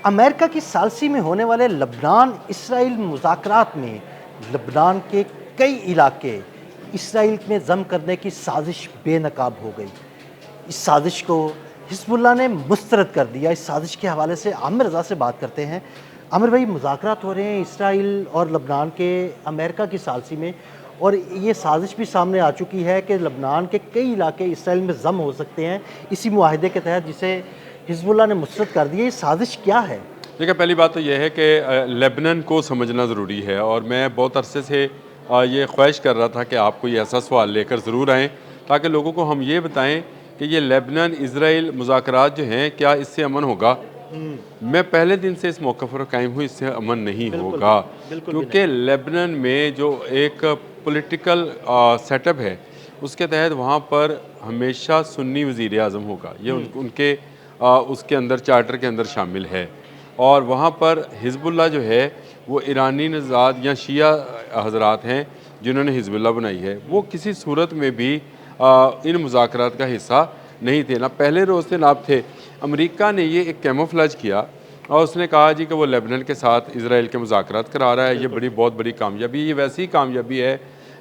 America की सालसी में होने वाले लबनान इसराइल मुज़ाकरात में लबनान के कई इलाके इसराइल में जम करने की साजिश बेनकाब हो गई। इस साजिश को हिज़्बुल्लाह ने मुस्तरद कर दिया। इस साजिश के हवाले से आमिर रज़ा से बात करते हैं। आमिर भाई, मुज़ाकरात हो रहे हैं इसराइल और लबनान के अमेरिका की सालसी में, और ये साजिश भी सामने आ चुकी है कि लबनान के कई इलाके इसराइल में जम हो सकते हैं इसी मुआहदे के तहत जिसे हिज़्बुल्लाह ने मुस्तरद कर दिया। ये साजिश क्या है? देखिए, पहली बात तो यह है कि लेबनान को समझना ज़रूरी है और मैं बहुत अरसे से ये ख्वाहिश कर रहा था कि आप कोई ऐसा सवाल लेकर ज़रूर आएँ ताकि लोगों को हम ये बताएं कि ये लेबनान इज़राइल मुज़ाकरात जो हैं क्या इससे अमन होगा। मैं पहले दिन से इस मौक़िफ़ पर कायम हूँ, इससे अमन नहीं बिल्कुल होगा, बिल्कुल भी क्योंकि नहीं। लेबनान में जो एक पॉलिटिकल सेटअप है उसके तहत वहाँ पर हमेशा सुन्नी वज़ीर आज़म होगा। ये उनके उसके अंदर चार्टर के अंदर शामिल है। और वहाँ पर हिज़्बुल्लाह जो है वो ईरानी नज़ाद या शिया हज़रात हैं जिन्होंने हिज़्बुल्लाह बनाई है। वो किसी सूरत में भी इन मुज़ाकरात का हिस्सा नहीं थे, ना पहले रोज़ थे ना अब थे। अमेरिका ने ये एक कैमोफ्लेज किया और उसने कहा जी कि वो लेबनान के साथ इज़राइल के मुज़ाकरात करा रहा है। ये बहुत बड़ी कामयाबी, ये वैसी कामयाबी है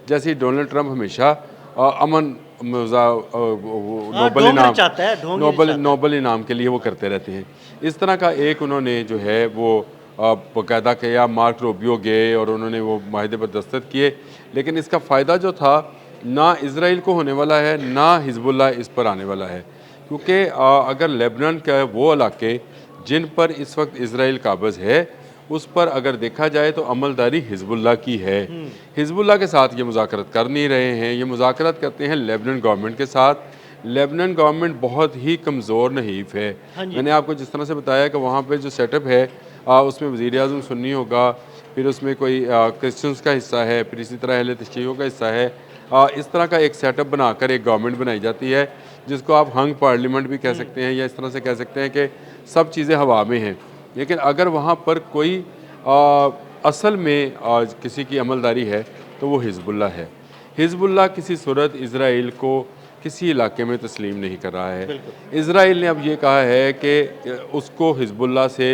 जैसे डोनाल्ड ट्रंप हमेशा अमन हाँ, नोबल ढोंग इनाम रचाता है, ढोंग ही नोबल रचाता है। नोबल इनाम के लिए वो करते रहते हैं। इस तरह का एक उन्होंने जो है वो बाकायदा किया। मार्क रूबियो गए और उन्होंने वो माहिदे पर दस्तखत किए, लेकिन इसका फ़ायदा जो था ना इसराइल को होने वाला है ना हिज़्बुल्लाह इस पर आने वाला है, क्योंकि अगर लेबनान के वो इलाके जिन पर इस वक्त इसराइल काबिज़ है उस पर अगर देखा जाए तो अमलदारी हिज़्बुल्लाह की है। हिज़्बुल्लाह के साथ ये मुज़ाकरत कर नहीं रहे हैं, ये मुज़ाकरत करते हैं लेबनान गवर्नमेंट के साथ। लेबनान गवर्नमेंट बहुत ही कमज़ोर नहीफ़ है। हाँ जी। मैंने आपको जिस तरह से बताया कि वहाँ पे जो सेटअप है उसमें वज़ीर आज़म सुन्नी होगा, फिर उसमें कोई क्रिश्चियंस का हिस्सा है, फिर इसी तरह अहले तशय्युओं का हिस्सा है। इस तरह का एक सेटअप बनाकर एक गवर्नमेंट बनाई जाती है जिसको आप हंग पार्लियामेंट भी कह सकते हैं या इस तरह से कह सकते हैं कि सब चीज़ें हवा में हैं। लेकिन अगर वहाँ पर कोई असल में किसी की अमलदारी है तो वो हिज़्बुल्लाह है। हिज़्बुल्लाह किसी सूरत इसराइल को किसी इलाके में तस्लीम नहीं कर रहा है। बिल्कुल। इसराइल ने अब ये कहा है कि उसको हिज़्बुल्लाह से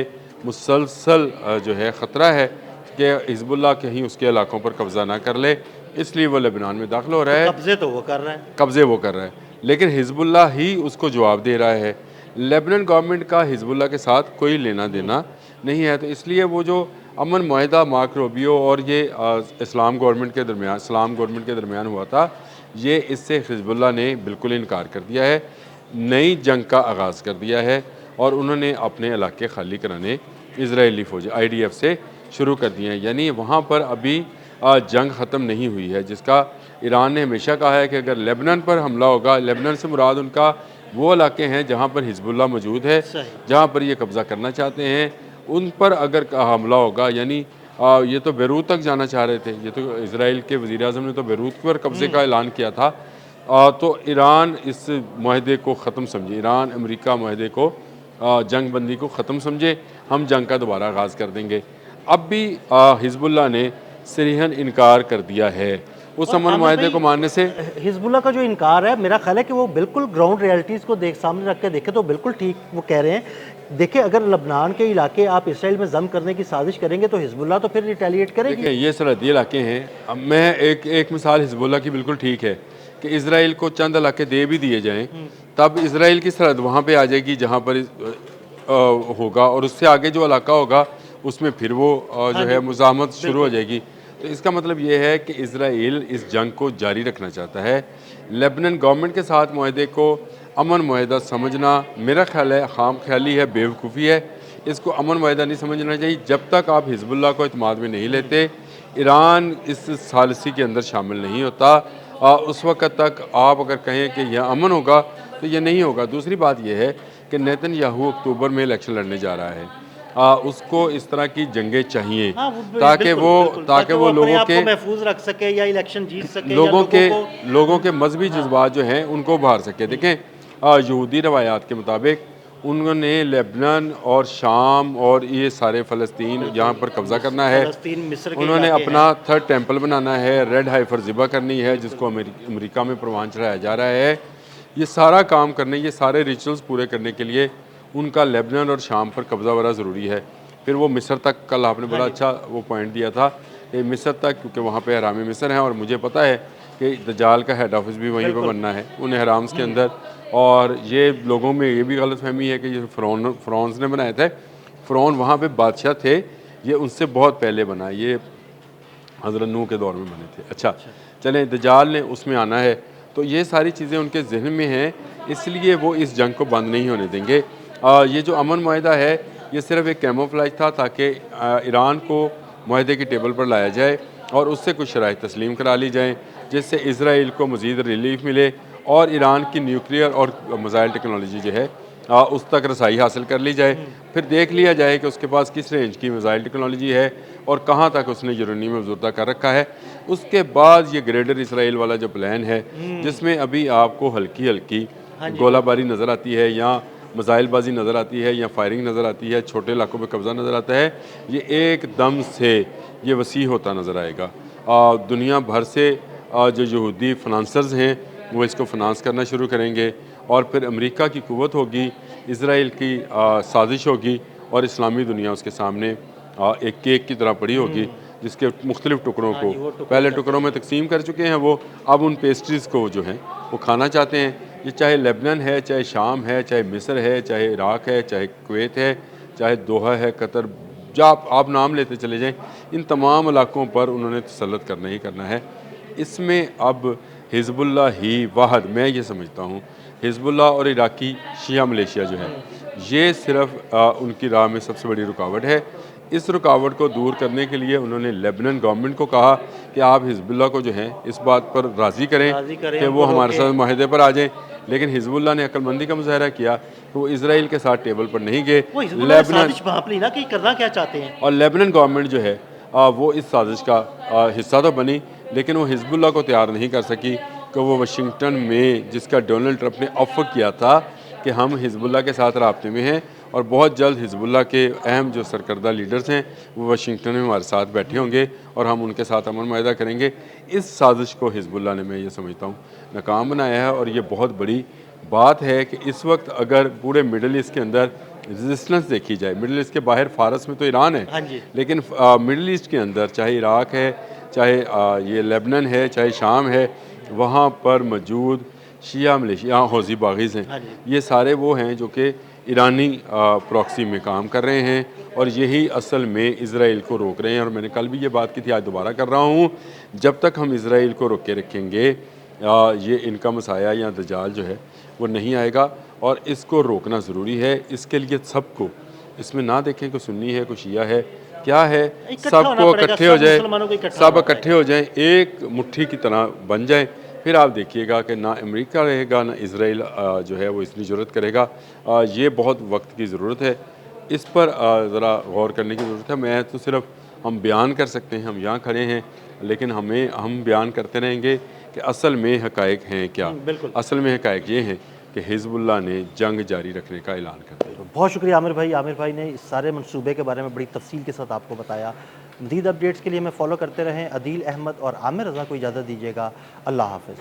मुसलसल जो है ख़तरा है कि हिज़्बुल्लाह कहीं उसके इलाकों पर कब्ज़ा ना कर ले, इसलिए वो लेबनान में दाखिल हो रहा तो है। कब्ज़े तो वो कर रहा है। कब्ज़े वो कर रहा है, लेकिन हिज़्बुल्लाह ही उसको जवाब दे रहा है। लेबनान गवर्नमेंट का हिज़्बुल्लाह के साथ कोई लेना देना नहीं है, तो इसलिए वो जो अमन मुआहिदा मार्क रूबियो और ये इस्लाम गवर्नमेंट के दरमियान हुआ था, ये इससे हिज़्बुल्लाह ने बिल्कुल इनकार कर दिया है। नई जंग का आगाज़ कर दिया है और उन्होंने अपने इलाके खाली कराने इजरायली फ़ौज IDF से शुरू कर दिए हैं। यानी वहाँ पर अभी जंग ख़त्म नहीं हुई है, जिसका ईरान ने हमेशा कहा है कि अगर लेबनान पर हमला होगा, लेबनान से मुराद उनका वो इलाके हैं जहाँ पर हिज़्बुल्लाह मौजूद है, सही। जहाँ पर ये कब्ज़ा करना चाहते हैं, उन पर अगर हमला होगा, यानी ये तो बेरूत तक जाना चाह रहे थे। ये तो इसराइल के वज़ीर आज़म ने तो बेरूत पर कब्ज़े का ऐलान किया था। तो ईरान इस माहदे को ख़त्म समझे, ईरान अमेरिका माहदे को जंग बंदी को ख़त्म समझे, हम जंग का दोबारा आगाज़ कर देंगे। अब भी हिज़्बुल्लाह ने सरीहन इनकार कर दिया है उस और अमन आमिर माहदे भाई, को मानने से। हिज़्बुल्लाह का जो इनकार है, मेरा ख्याल है कि वो बिल्कुल ग्राउंड रियलिटीज़ को सामने रख के देखें तो बिल्कुल ठीक वो कह रहे हैं। देखिए, अगर लबनान के इलाके आप इसराइल में जम करने की साजिश करेंगे तो हिज़्बुल्लाह तो फिर रिटेलिएट करेगी। देखिए, ये सरहदी इलाके हैं। अब मैं एक मिसाल हिज़्बुल्लाह की बिल्कुल ठीक है कि इसराइल को चंद इलाके दे भी दिए जाएँ, तब इसराइल की सरहद वहाँ पे आ जाएगी जहाँ पर होगा, और उससे आगे जो इलाका होगा उसमें फिर वो हाँ जो जी। है मुज़ाहमत शुरू हो बिल्कुल। जाएगी। तो इसका मतलब ये है कि इसराइल इस जंग को जारी रखना चाहता है। लेबनान गवर्नमेंट के साथ मुआहदे को अमन मुआहदा समझना मेरा ख्याल है खाम ख्याली है, बेवकूफ़ी है। इसको अमन मुआहदा नहीं समझना चाहिए जब तक आप हिज़्बुल्लाह को इत्मीनान में नहीं लेते। ईरान इस सालिसी के अंदर शामिल नहीं होता। उस वक़्त तक आप अगर कहें कि यह अमन होगा तो ये नहीं होगा। दूसरी बात यह है कि नेतन्याहू अक्टूबर में इलेक्शन लड़ने जा रहा है। उसको इस तरह की जंगें चाहिए हाँ, वो ताकि बिल्कुल, वो बिल्कुल, ताकि ताकि वो वो अपने आप को महफूज़ रख सके या इलेक्शन जीत सके या लोगों के मजहबी जज्बात जो हैं उनको उभार सके। देखें, यहूदी रवायात के मुताबिक उन्होंने लेबनान और शाम और ये सारे फ़लस्तीन यहाँ पर कब्ज़ा करना है। फ़लस्तीन, मिस्र के उन्होंने इलाके अपना हैं। थर्ड टेंपल बनाना है, रेड हाइफर ज़िबा करनी है जिसको अमेरिका में परवान चढ़ाया जा रहा है। ये सारा काम करने, ये सारे रिचुअल्स पूरे करने के लिए उनका लेबनान और शाम पर कब्ज़ा बड़ा ज़रूरी है। फिर वो मिस्र तक, कल आपने बड़ा अच्छा वो पॉइंट दिया था कि मिस्र तक, क्योंकि वहाँ पे हराम मिस्र हैं और मुझे पता है कि दज्जाल का हेड ऑफिस भी वहीं पर बनना है उन हराम्स के अंदर। और ये लोगों में ये भी गलतफहमी है कि ये फ़िरौन ने बनाए थे। फ़िरौन वहाँ पे बादशाह थे, ये उनसे बहुत पहले बना, ये हज़रत नूह के दौर में बने थे। अच्छा, चलें, दज्जाल ने उसमें आना है, तो ये सारी चीज़ें उनके जहन में हैं, इसलिए वो इस जंग को बंद नहीं होने देंगे। ये जो अमन मुआहदा है, ये सिर्फ एक कैमोफ्लेज था ताकि ईरान को मुआहदे की टेबल पर लाया जाए और उससे कुछ शराइत तस्लीम करा ली जाएँ, जिससे इसराइल को मज़ीद रिलीफ मिले और ईरान की न्यूक्लियर और मिसाइल टेक्नोलॉजी जो है उस तक रसाई हासिल कर ली जाए। फिर देख लिया जाए कि उसके पास किस रेंज की मिसाइल टेक्नोलॉजी है और कहाँ तक उसने यूरेनियम अफजुर्दा कर रखा है। उसके बाद ये ग्रेटर इसराइल वाला जो प्लान है, जिसमें अभी आपको हल्की हल्की गोलाबारी नज़र आती है या मिसाइलबाजी नज़र आती है या फायरिंग नज़र आती है, छोटे इलाकों में कब्ज़ा नज़र आता है, ये एकदम से ये वसी होता नज़र आएगा। दुनिया भर से जो यहूदी फाइनेंसर्स हैं वो इसको फाइनेंस करना शुरू करेंगे और फिर अमेरिका की कुव्वत होगी, इसराइल की साजिश होगी और इस्लामी दुनिया उसके सामने एक केक की तरह पड़ी होगी, जिसके मुख्तलिफ टुकड़ों को पहले टुकड़ों में तकसीम कर चुके हैं वो, अब उन पेस्ट्रीज़ को जो हैं वो खाना चाहते हैं। ये चाहे लेबनान है, चाहे शाम है, चाहे मिस्र है, चाहे इराक़ है, चाहे कुवैत है, चाहे दोहा है, कतर, जब आप नाम लेते चले जाएँ, इन तमाम इलाकों पर उन्होंने तसल्लुत करना ही करना है। इसमें अब हिज़्बुल्लाह ही वाहद, मैं ये समझता हूँ, हिज़्बुल्लाह और इराकी शिया मलेशिया जो है, ये सिर्फ उनकी राह में सबसे बड़ी रुकावट है। इस रुकावट को दूर करने के लिए उन्होंने लेबनान गवर्नमेंट को कहा कि आप हिज़्बुल्लाह को जो है इस बात पर राज़ी करें कि वो हमारे साथ माहिदे पर आ जाएं। लेकिन हिज़्बुल्लाह ने अक्लमंदी का मुजाहरा किया कि वो इसराइल के साथ टेबल पर नहीं गए। लेबनान ना कि करना क्या चाहते हैं, और लेबनान गवर्नमेंट जो है वो इस साजिश का हिस्सा तो बनी, लेकिन वो हिज़्बुल्लाह को तैयार नहीं कर सकी कि वो वाशिंगटन में, जिसका डोनाल्ड ट्रंप ने ऑफ़र किया था कि हम हिज़्बुल्लाह के साथ राब्ते में हैं और बहुत जल्द हिज़्बुल्लाह के अहम जो सरकर्दा लीडर्स हैं वो वाशिंगटन में हमारे साथ बैठे होंगे और हम उनके साथ अमन मुआहदा करेंगे। इस साजिश को हिज़्बुल्लाह ने, मैं ये समझता हूँ, नाकाम बनाया है और ये बहुत बड़ी बात है कि इस वक्त अगर पूरे मिडल ईस्ट के अंदर रेजिस्टेंस देखी जाए, मिडल ईस्ट के बाहर फ़ारस में तो ईरान है, लेकिन मिडल ईस्ट के अंदर चाहे इराक़ है, चाहे ये लेबनान है, चाहे शाम है, वहाँ पर मौजूद शिया मलेशिया हौज़ी बागीज़ हैं, ये सारे वो हैं जो कि ईरानी प्रॉक्सी में काम कर रहे हैं और यही असल में इसराइल को रोक रहे हैं। और मैंने कल भी ये बात की थी, आज दोबारा कर रहा हूँ, जब तक हम इसराइल को रोके रखेंगे ये इनका मसाया या दज्जाल जो है वो नहीं आएगा और इसको रोकना ज़रूरी है। इसके लिए सबको इसमें ना देखें कि सुन्नी है, कोई शिया है, क्या है, सबको इकट्ठे हो जाए, सब इकट्ठे हो जाएं, एक मुट्ठी की तरह बन जाएं, फिर आप देखिएगा कि ना अमेरिका रहेगा ना इसराइल जो है वो इतनी ज़रूरत करेगा। ये बहुत वक्त की ज़रूरत है, इस पर ज़रा गौर करने की ज़रूरत है। मैं तो सिर्फ, हम बयान कर सकते हैं, हम यहाँ खड़े हैं, लेकिन हम बयान करते रहेंगे कि असल में हक़ाइक़ हैं क्या। असल में हक़ाइक़ ये हैं कि हिज़्बुल्लाह ने जंग जारी रखने का ऐलान कर दिया। तो बहुत शुक्रिया आमिर भाई। आमिर भाई ने इस सारे मंसूबे के बारे में बड़ी तफसील के साथ आपको बताया। मज़ीद अपडेट्स के लिए हमें फॉलो करते रहें। अदील अहमद और आमिर रज़ा को इजाज़त दीजिएगा। अल्लाह हाफ़िज़।